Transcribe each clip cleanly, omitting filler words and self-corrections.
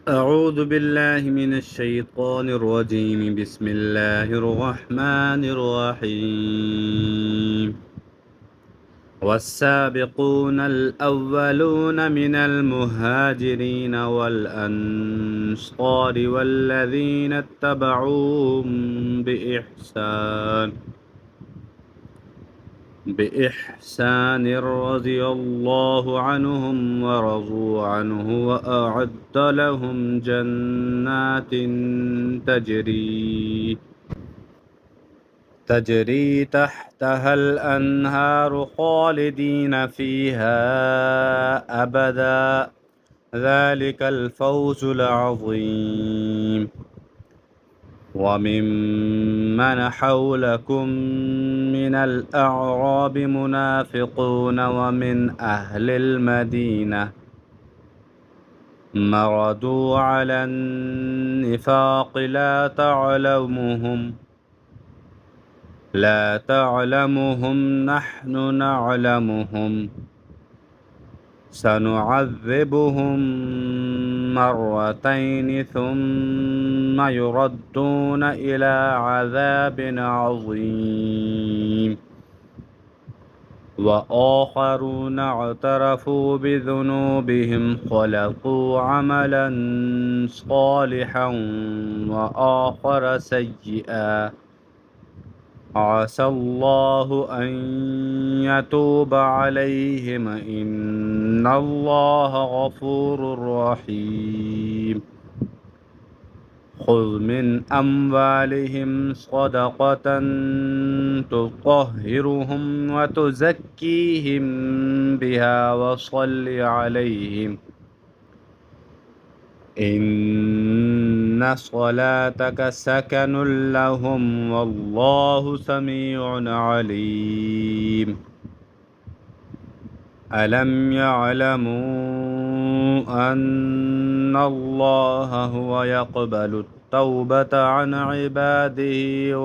أعوذ بالله من الشيطان الرجيم. بسم الله الرحمن الرحيم. والسابقون الأولون من المهاجرين والأنصار والذين اتبعوهم بإحسان رضي الله عنهم ورضوا عنه وأعد لهم جنات تجري تحتها الأنهار خالدين فيها أبدا. ذلك الفوز العظيم. وممن حولكم من الأعراب منافقون ومن أهل المدينة مردوا على النفاق لا تعلمهم نحن نعلمهم سنعذبهم مرتين ثم يردون إلى عذاب عظيم. وآخرون اعترفوا بذنوبهم خلقوا عملا صالحا وآخر سيئا عسى الله أن يتوب عليهم إن الله غفور رحيم. خذ من أموالهم صدقة تطهرهم وتزكيهم بها وصل عليهم إن صلاتك سكن لهم والله سميع عليم. ألم يعلموا أن الله هو يقبل التوبة عن عباده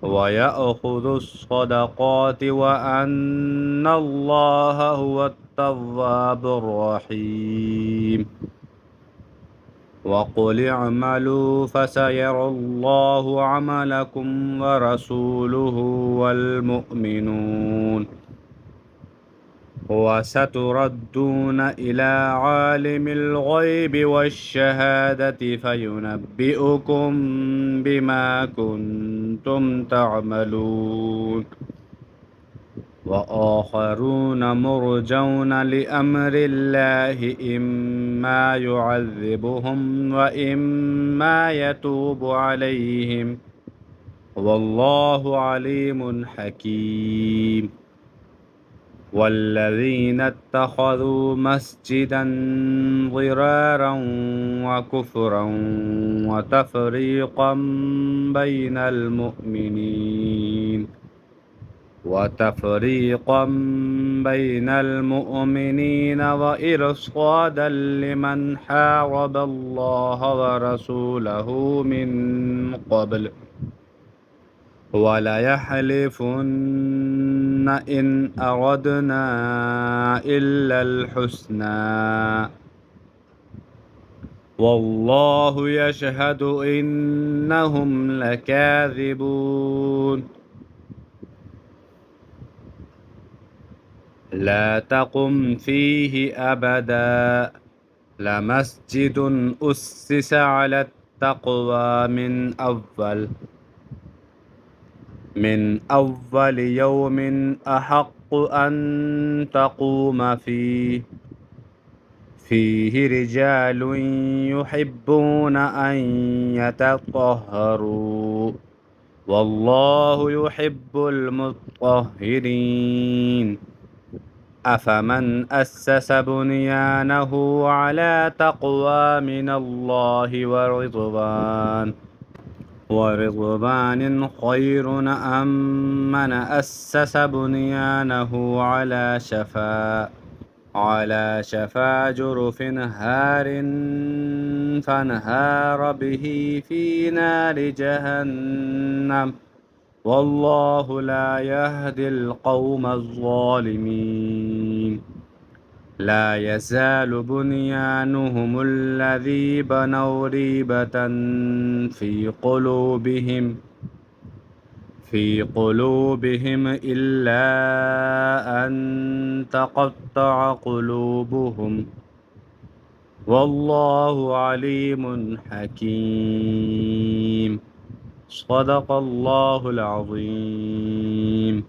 ويأخذ الصدقات وأن الله هو التواب الرحيم. وقل اعملوا فسيرى الله عملكم ورسوله والمؤمنون وستردون إلى عالم الغيب والشهادة فينبئكم بما كنتم تعملون. وآخرون مرجون لأمر الله إما يعذبهم وإما يتوب عليهم والله عليم حكيم. والذين اتخذوا مسجدا ضرارا وكفرا وتفريقا بين المؤمنين وإرصادا لمن حارب الله ورسوله من قبل وليحلفن إن أردنا إلا الحسنى والله يشهد إنهم لكاذبون. لا تقم فيه أبدا لمسجد أسس على التقوى من أول يوم أحق أن تقوم فيه رجال يحبون أن يتطهروا والله يحب المطهرين. أفمن أسس بنيانه على تقوى من الله ورضوان خير أم من أسس بنيانه على شفا جرف هار فانهار به في نار جهنم والله لا يهدي القوم الظالمين. لا يزال بنيانهم الذي بنوا ريبة في قلوبهم إلا أن تقطع قلوبهم والله عليم حكيم. صدق الله العظيم.